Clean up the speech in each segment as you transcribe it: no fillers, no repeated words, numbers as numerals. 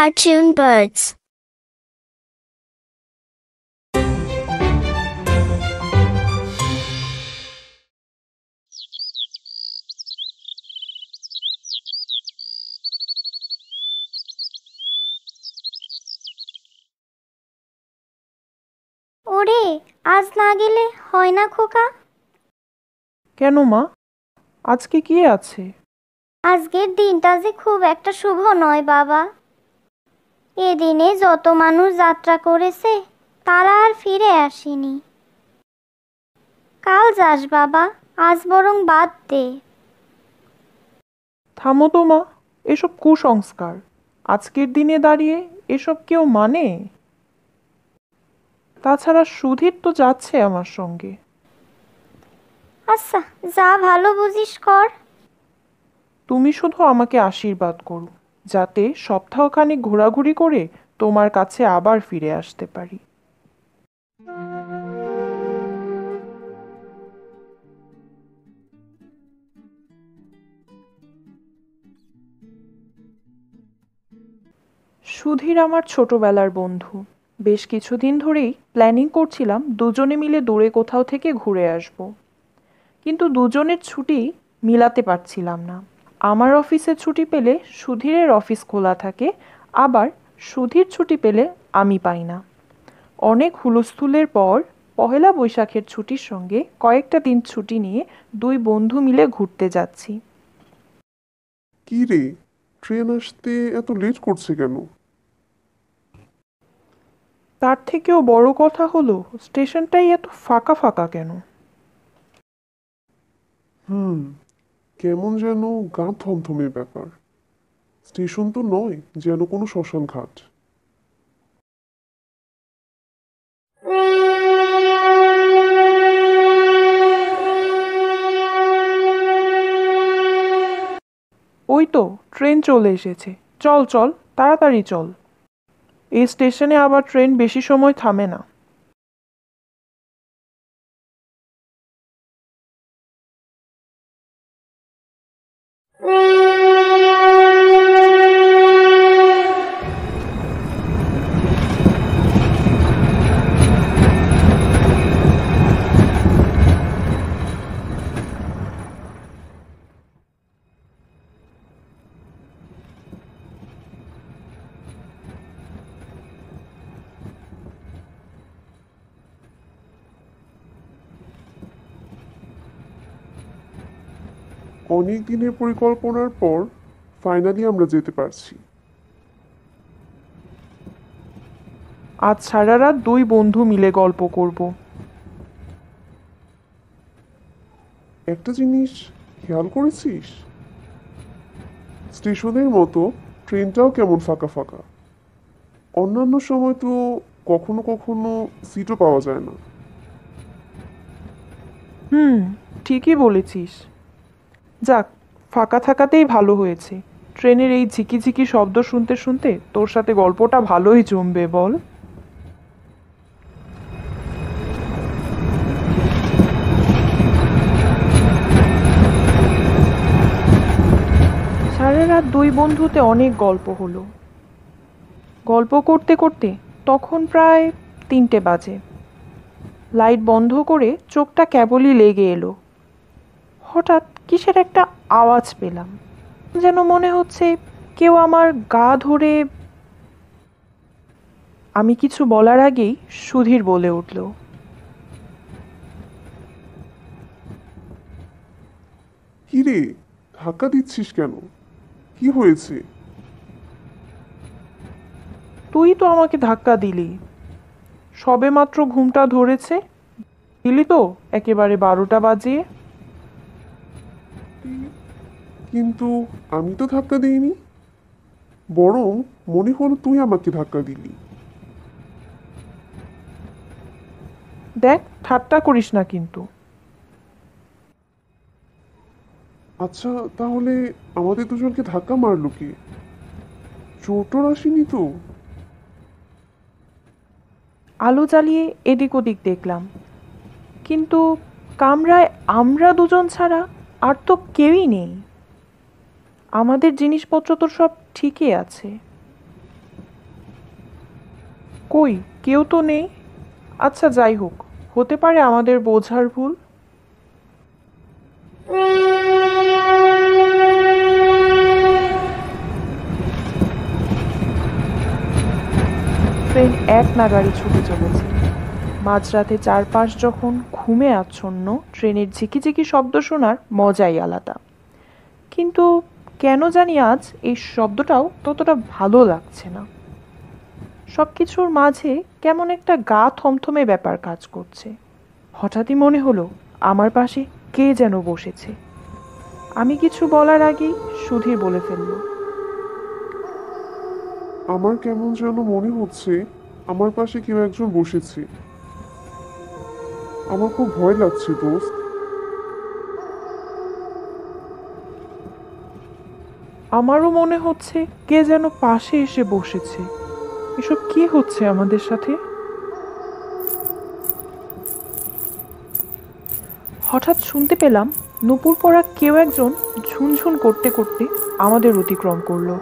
Cartoon Birds. ওরে, আজ না গেলে হয় না খোকা? কেন মা, আজকে কি আছে? আজকের দিনটা যে খুব একটা শুভ নয় বাবা। এ দিনে যত মানুষ যাত্রা করেছে তারা আর ফিরে আসেনি। কাল যাস বাবা, আজ বরং বাদ দে। থামো তো মা, এসব কুসংস্কার। আজকের দিনে দাঁড়িয়ে এসব কেউ মানে? তাছাড়া সুধীর তো যাচ্ছে আমার সঙ্গে। আচ্ছা, যা ভালো বুঝিস কর। তুমি শুধু আমাকে আশীর্বাদ করো, যাতে সপ্তাহখানেক ঘোরাঘুরি করে তোমার কাছে আবার ফিরে আসতে পারি। সুধীর আমার ছোটবেলার বন্ধু। বেশ কিছুদিন ধরেই প্ল্যানিং করছিলাম দুজনে মিলে দূরে কোথাও থেকে ঘুরে আসব, কিন্তু দুজনের ছুটি মিলাতে পারছিলাম না। আমার অফিসে ছুটি পেলে সুধীরের অফিস খোলা থাকে, আবার সুধীর ছুটি পেলে আমি পাই না। অনেক হুলস্থুলের পর পহেলা বৈশাখের ছুটির সঙ্গে কয়েকটা দিন ছুটি নিয়ে দুই বন্ধু মিলে ঘুরতে যাচ্ছি। কি রে, ট্রেন আসতে এত লেট করছে কেন? তার থেকেও বড় কথা হলো, স্টেশনটাই এত ফাঁকা ফাঁকা কেন? হুম, কেমন যেন গা থমথমে ব্যাপার। স্টেশন তো নয়, যেন কোনো শ্মশান ঘাট। ওই তো ট্রেন চলে এসেছে। চল চল, তাড়াতাড়ি চল। এই স্টেশনে আবার ট্রেন বেশি সময় থামে না। অনেক দিনের পরিকল্পনার পর ফাইনালি আমরা যেতে পারছি। আজ সারা রাত দুই বন্ধু মিলে গল্প করব। একটা জিনিস খেয়াল করেছিস? স্টেশনের মতো ট্রেনটাও কেমন ফাঁকা ফাঁকা। অন্যান্য সময় তো কখনো কখনো সিটও পাওয়া যায় না। হুম, ঠিকই বলেছিস। যাক, ফাঁকা থাকাতেই ভালো হয়েছে। ট্রেনের এই ঝিকিঝিকি শব্দ শুনতে শুনতে তোর সাথে গল্পটা ভালোই জমবে বল। সারা রাত দুই বন্ধুতে অনেক গল্প হলো। গল্প করতে করতে তখন প্রায় 3টে বাজে। লাইট বন্ধ করে চোখটা কেবলই লেগে এলো। হঠাৎ কিসের একটা আওয়াজ পেলাম, যেন মনে হচ্ছে কেউ আমার গা ধরে। আমি কিছু বলার আগেই সুধীর বলে উঠল, কি রে, ধাক্কা দিচ্ছিস কেন? কি হয়েছে? তুই তো আমাকে ধাক্কা দিলি। সবেমাত্র ঘুমটা ধরেছে, দিলি তো একেবারে 12টা বাজিয়ে। কিন্তু আমি তো ধাক্কা দিইনি, বরং মনে হলো তুই আমাকে ধাক্কা দিলি। দেখ, ঠাট্টা করিস না কিন্তু। আচ্ছা, তাহলে আমাদের দুজনকে ধাক্কা মারলো কে? চোর টোর আসেনি তো? আলো জ্বালিয়ে এদিক ওদিক দেখলাম, কিন্তু কামরায় আমরা দুজন ছাড়া আর তো কেউই নেই। আমাদের জিনিসপত্র তো সব ঠিকই আছে। কই, কেউ তো নেই। আচ্ছা যাই হোক, হতে পারে আমাদের বোঝার ভুল। ট্রেন এক নাগাড়ে ছুটে চলেছে। মাঝরাতে চারপাশ যখন ঘুমে আচ্ছন্ন, ট্রেনের ঝিকিঝিকি শব্দ শোনার মজাই আলাদা। কিন্তু কেন জানি আজ এই শব্দটাও ততটা ভালো লাগছে না। সব কিছুর মাঝে কেমন একটা গা থমথমে ব্যাপার কাজ করছে। হঠাৎই মনে হলো আমার পাশে কে যেন বসেছে। আমি কিছু বলার আগেই সুধীর বলে ফেলল, আমার কেমন যেন মনে হচ্ছে আমার পাশে কেউ একজন বসেছে। আমার খুব ভয় লাগছে দোস্ত। আমারও মনে হচ্ছে কে যেন পাশে এসে বসেছে। এসব কি হচ্ছে আমাদের সাথে? হঠাৎ শুনতে পেলাম নূপুর পরা কেউ একজন ঝুনঝুন করতে করতে আমাদের অতিক্রম করলো।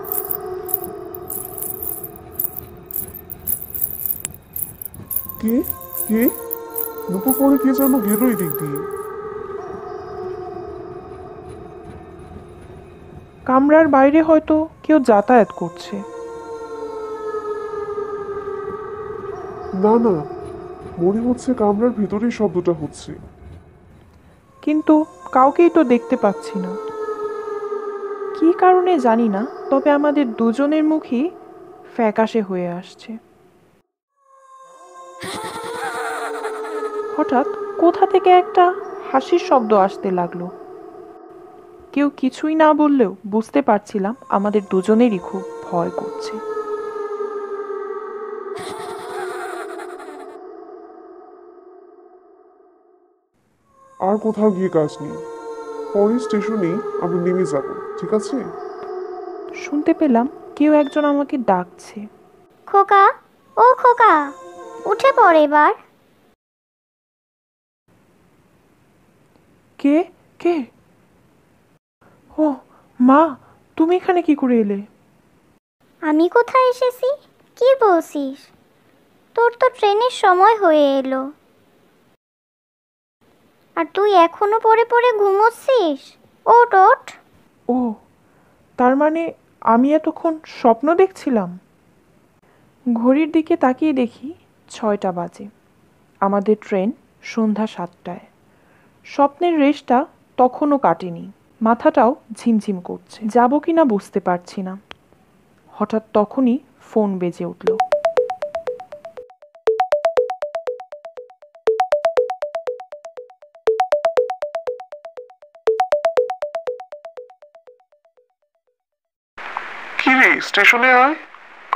কে কে দুপুর পরে কে যেন গেল এই দিক দিয়ে। কামরার বাইরে হয়তো কেউ যাতায়াত করছে। না না, মনে হচ্ছে কামরার ভেতরেই শব্দটা হচ্ছে। কিন্তু কাউকেই তো দেখতে পাচ্ছি না। কী কারণে জানি না, তবে আমাদের দুজনের মুখই ফ্যাকাশে হয়ে আসছে। হঠাৎ কোথা থেকে একটা হাসির শব্দ আসতে লাগলো। কেউ কিছুই না বললেও বুঝতে পারছিলাম আমাদের দুজনেরই খুব ভয় করছে। আর কোথাও গিয়ে কাজ নেই, পরের স্টেশনেই আমরা নেমে যাব, ঠিক আছে? শুনতে পেলাম কেউ একজন আমাকে ডাকছে। খোকা, ও খোকা, উঠে পড় এবার। কে কে? ও মা, তুমি এখানে কি করে এলে? আমি কোথায় এসেছি? কি বলছিস? তোর তো ট্রেনের সময় হয়ে এলো, আর তুই এখনো পড়ে পড়ে ঘুমোচ্ছিস? ওঠ ওঠ। ও, তার মানে আমি এতক্ষণ স্বপ্ন দেখছিলাম। ঘড়ির দিকে তাকিয়ে দেখি 6টা বাজে। আমাদের ট্রেন সন্ধ্যা 7টায়। স্বপ্নের রেশটা তখনও কাটেনি। মাথাটাও ঝিমঝিম করছে, যাব কিনা বুঝতে পারছি না। হঠাৎ তখনই ফোন বেজে উঠল। কি রে, স্টেশনে আয়,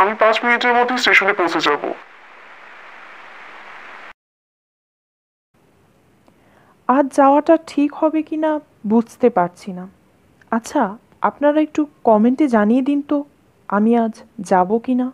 আমি 5 মিনিটের মধ্যে স্টেশনে পৌঁছে যাব। আজ যাওয়াটা ঠিক হবে কিনা বুঝতে পারছি না। আচ্ছা, আপনারা একটু কমেন্টে জানিয়ে দিন তো আমি আজ যাব কিনা।